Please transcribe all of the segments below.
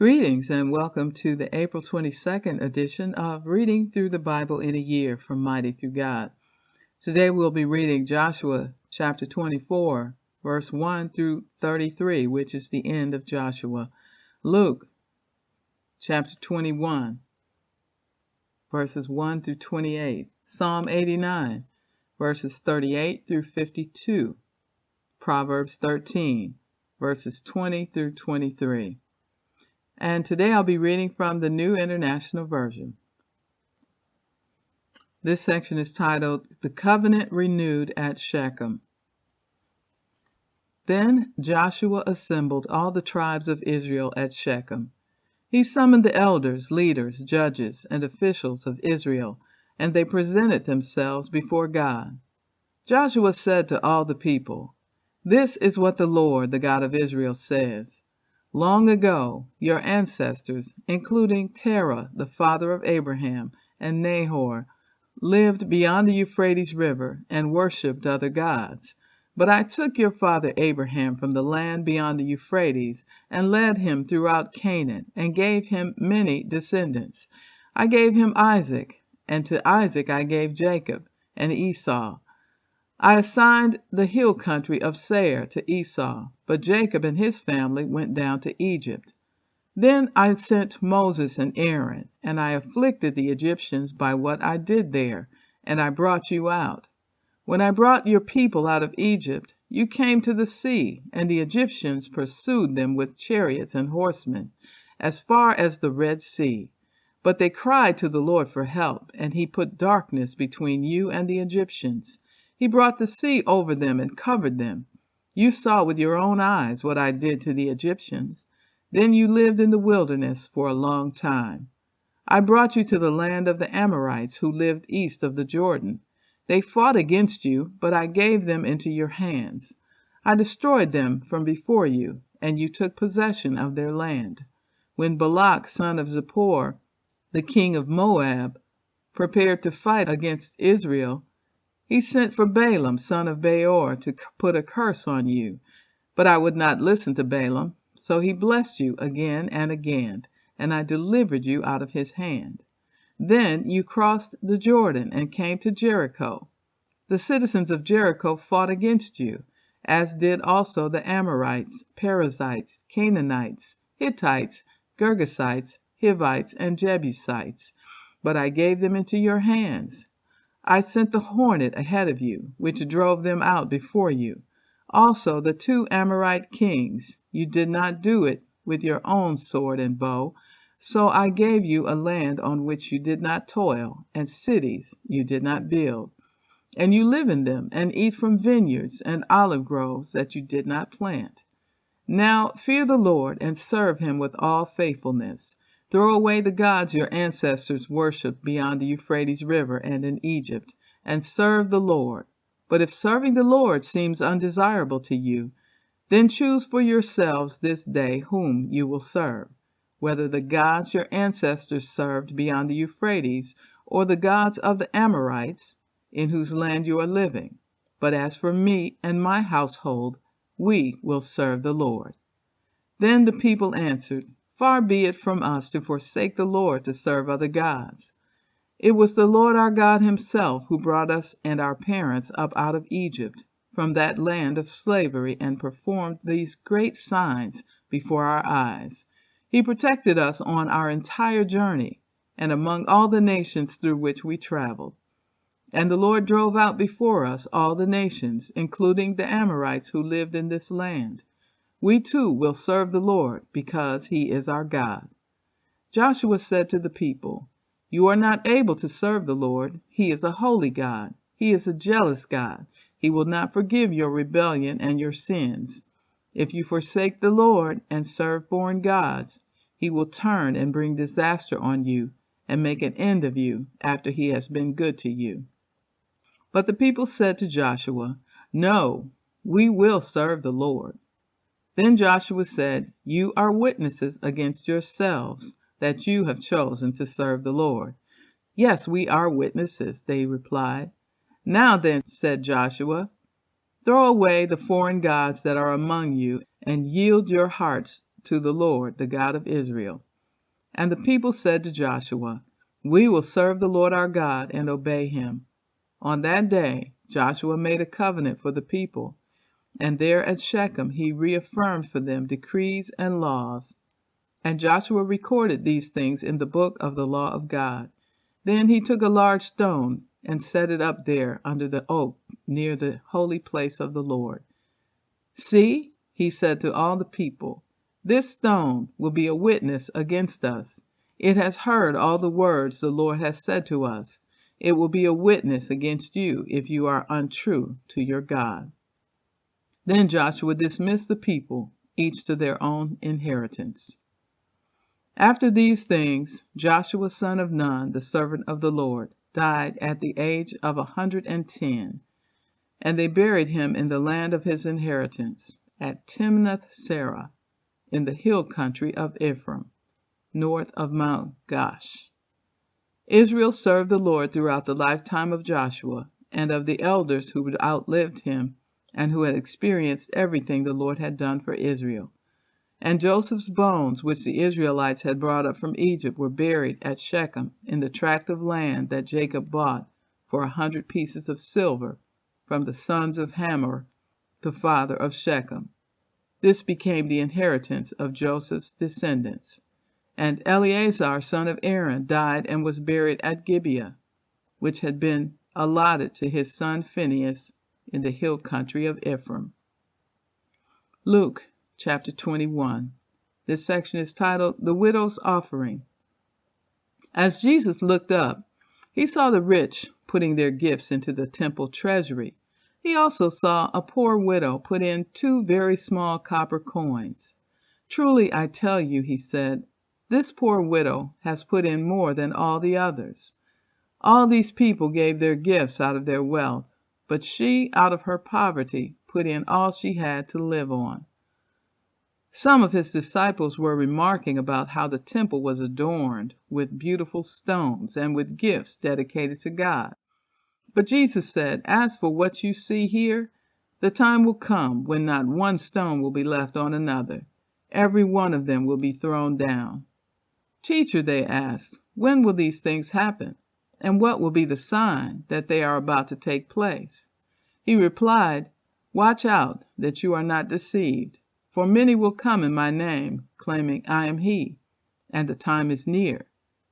Greetings and welcome to the April 22nd edition of Reading Through the Bible in a Year from Mighty Through God. Today we'll be reading Joshua chapter 24, verse 1 through 33, which is the end of Joshua. Luke chapter 21, verses 1 through 28. Psalm 89, verses 38 through 52. Proverbs 13, verses 20 through 23. And today I'll be reading from the New International Version. This section is titled, The Covenant Renewed at Shechem. Then Joshua assembled all the tribes of Israel at Shechem. He summoned the elders, leaders, judges, and officials of Israel, and they presented themselves before God. Joshua said to all the people, This is what the Lord, the God of Israel, says. Long ago, your ancestors, including Terah, the father of Abraham, and Nahor, lived beyond the Euphrates River and worshipped other gods. But I took your father Abraham from the land beyond the Euphrates and led him throughout Canaan and gave him many descendants. I gave him Isaac, and to Isaac I gave Jacob and Esau. I assigned the hill country of Seir to Esau, but Jacob and his family went down to Egypt. Then I sent Moses and Aaron, and I afflicted the Egyptians by what I did there, and I brought you out. When I brought your people out of Egypt, you came to the sea, and the Egyptians pursued them with chariots and horsemen, as far as the Red Sea. But they cried to the Lord for help, and he put darkness between you and the Egyptians. He brought the sea over them and covered them. You saw with your own eyes what I did to the Egyptians. Then you lived in the wilderness for a long time. I brought you to the land of the Amorites who lived east of the Jordan. They fought against you, but I gave them into your hands. I destroyed them from before you, and you took possession of their land. When Balak, son of Zippor, the king of Moab, prepared to fight against Israel, he sent for Balaam, son of Beor, to put a curse on you. But I would not listen to Balaam, so he blessed you again and again, and I delivered you out of his hand. Then you crossed the Jordan and came to Jericho. The citizens of Jericho fought against you, as did also the Amorites, Perizzites, Canaanites, Hittites, Girgashites, Hivites, and Jebusites. But I gave them into your hands. I sent the hornet ahead of you, which drove them out before you. Also the 2 Amorite kings. You did not do it with your own sword and bow. So I gave you a land on which you did not toil, and cities you did not build. And you live in them, and eat from vineyards and olive groves that you did not plant. Now fear the Lord, and serve him with all faithfulness. Throw away the gods your ancestors worshipped beyond the Euphrates River and in Egypt, and serve the Lord. But if serving the Lord seems undesirable to you, then choose for yourselves this day whom you will serve, whether the gods your ancestors served beyond the Euphrates, or the gods of the Amorites, in whose land you are living. But as for me and my household, we will serve the Lord. Then the people answered, Far be it from us to forsake the Lord to serve other gods. It was the Lord our God himself who brought us and our parents up out of Egypt, from that land of slavery, and performed these great signs before our eyes. He protected us on our entire journey, and among all the nations through which we traveled. And the Lord drove out before us all the nations, including the Amorites who lived in this land. We too will serve the Lord, because he is our God. Joshua said to the people, You are not able to serve the Lord. He is a holy God. He is a jealous God. He will not forgive your rebellion and your sins. If you forsake the Lord and serve foreign gods, he will turn and bring disaster on you and make an end of you after he has been good to you. But the people said to Joshua, No, we will serve the Lord. Then Joshua said, You are witnesses against yourselves that you have chosen to serve the Lord. Yes, we are witnesses, they replied. Now then, said Joshua, throw away the foreign gods that are among you, and yield your hearts to the Lord, the God of Israel. And the people said to Joshua, "We will serve the Lord our God and obey him." On that day Joshua made a covenant for the people, and there at Shechem he reaffirmed for them decrees and laws. And Joshua recorded these things in the book of the law of God. Then he took a large stone and set it up there under the oak near the holy place of the Lord. "See," he said to all the people, "this stone will be a witness against us. It has heard all the words the Lord has said to us. It will be a witness against you if you are untrue to your God." Then Joshua dismissed the people, each to their own inheritance. After these things, Joshua son of Nun, the servant of the Lord, died at the age of 110, and they buried him in the land of his inheritance, at Timnath-serah, in the hill country of Ephraim, north of Mount Gaash. Israel served the Lord throughout the lifetime of Joshua and of the elders who had outlived him and who had experienced everything the Lord had done for Israel. And Joseph's bones, which the Israelites had brought up from Egypt, were buried at Shechem in the tract of land that Jacob bought for 100 pieces of silver from the sons of Hamor, the father of Shechem. This became the inheritance of Joseph's descendants. And Eleazar son of Aaron died and was buried at Gibeah, which had been allotted to his son Phinehas in the hill country of Ephraim. Luke chapter 21. This section is titled The Widow's Offering. As Jesus looked up, he saw the rich putting their gifts into the temple treasury. He also saw a poor widow put in 2 very small copper coins. "Truly I tell you," he said, "this poor widow has put in more than all the others. All these people gave their gifts out of their wealth, but she, out of her poverty, put in all she had to live on." Some of his disciples were remarking about how the temple was adorned with beautiful stones and with gifts dedicated to God. But Jesus said, "As for what you see here, the time will come when not one stone will be left on another. Every one of them will be thrown down." "Teacher," they asked, "when will these things happen? And what will be the sign that they are about to take place?" He replied, "Watch out that you are not deceived. For many will come in my name, claiming I am he, and the time is near.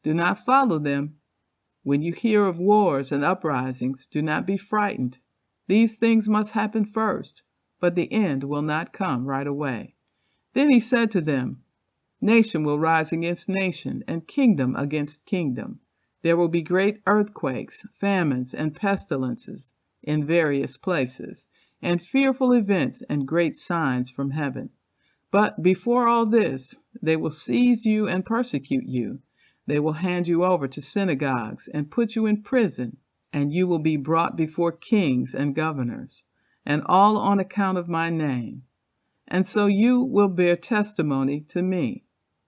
Do not follow them. When you hear of wars and uprisings, do not be frightened. These things must happen first, but the end will not come right away." Then he said to them, "Nation will rise against nation, and kingdom against kingdom. There will be great earthquakes, famines, and pestilences in various places, and fearful events and great signs from heaven. But before all this, they will seize you and persecute you. They will hand you over to synagogues and put you in prison, and you will be brought before kings and governors, and all on account of my name. And so you will bear testimony to me.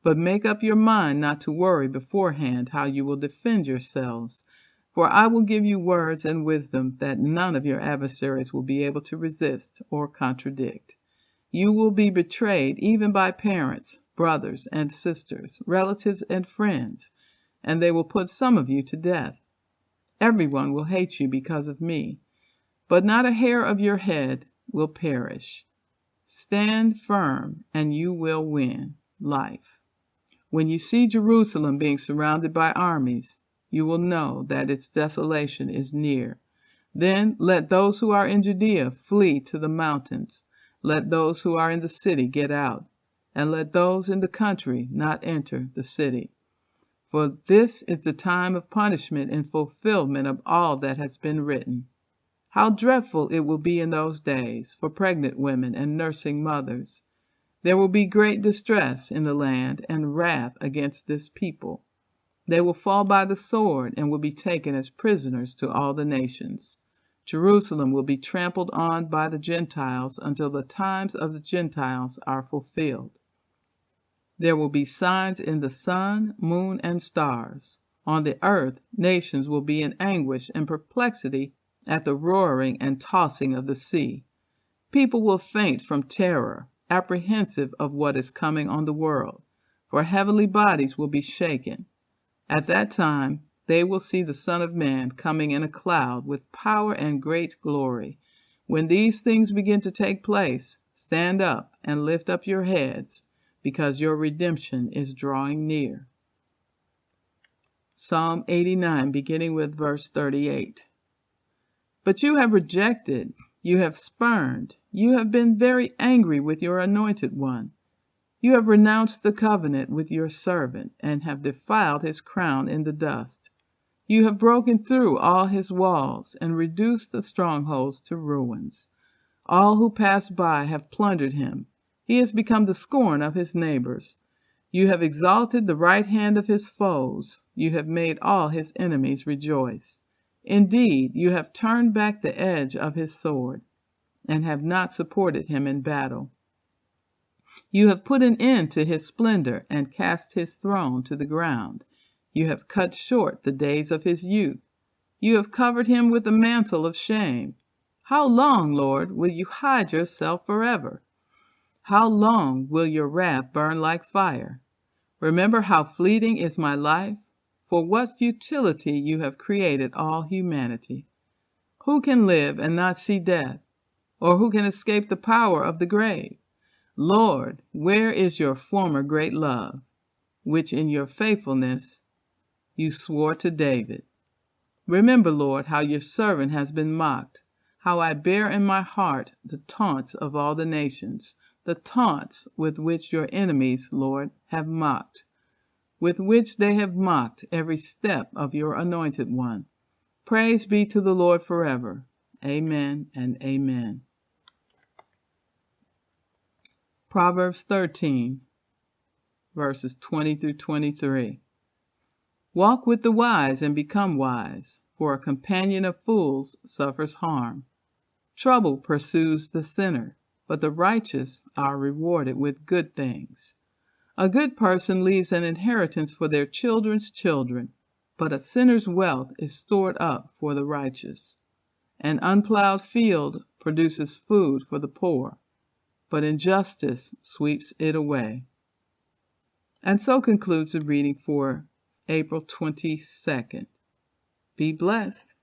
But make up your mind not to worry beforehand how you will defend yourselves, for I will give you words and wisdom that none of your adversaries will be able to resist or contradict. You will be betrayed even by parents, brothers and sisters, relatives and friends, and they will put some of you to death. Everyone will hate you because of me, but not a hair of your head will perish. Stand firm, and you will win life. When you see Jerusalem being surrounded by armies, you will know that its desolation is near. Then let those who are in Judea flee to the mountains. Let those who are in the city get out, and let those in the country not enter the city. For this is the time of punishment and fulfillment of all that has been written. How dreadful it will be in those days for pregnant women and nursing mothers. There will be great distress in the land and wrath against this people. They will fall by the sword and will be taken as prisoners to all the nations. Jerusalem will be trampled on by the Gentiles until the times of the Gentiles are fulfilled. There will be signs in the sun, moon, and stars. On the earth, nations will be in anguish and perplexity at the roaring and tossing of the sea. People will faint from terror. apprehensive of what is coming on the world, for heavenly bodies will be shaken. At that time they will see the Son of Man coming in a cloud with power and great glory. When these things begin to take place, stand up and lift up your heads, because your redemption is drawing near. Psalm 89, beginning with verse 38. But you have rejected, you have spurned, you have been very angry with your anointed one. You have renounced the covenant with your servant, and have defiled his crown in the dust. You have broken through all his walls, and reduced the strongholds to ruins. All who pass by have plundered him. He has become the scorn of his neighbors. You have exalted the right hand of his foes. You have made all his enemies rejoice. Indeed, you have turned back the edge of his sword, and have not supported him in battle. You have put an end to his splendor, and cast his throne to the ground. You have cut short the days of his youth. You have covered him with a mantle of shame. How long, Lord, will you hide yourself forever? How long will your wrath burn like fire? Remember how fleeting is my life. For what futility you have created all humanity. Who can live and not see death? Or who can escape the power of the grave? Lord, where is your former great love, which in your faithfulness you swore to David? Remember, Lord, how your servant has been mocked, how I bear in my heart the taunts of all the nations, the taunts with which your enemies, Lord, have mocked, with which they have mocked every step of your anointed one. Praise be to the Lord forever. Amen and amen. Proverbs 13, verses 20 through 23. Walk with the wise and become wise, for a companion of fools suffers harm. Trouble pursues the sinner, but the righteous are rewarded with good things. A good person leaves an inheritance for their children's children, but a sinner's wealth is stored up for the righteous. An unplowed field produces food for the poor, but injustice sweeps it away. And so concludes the reading for April 22nd. Be blessed.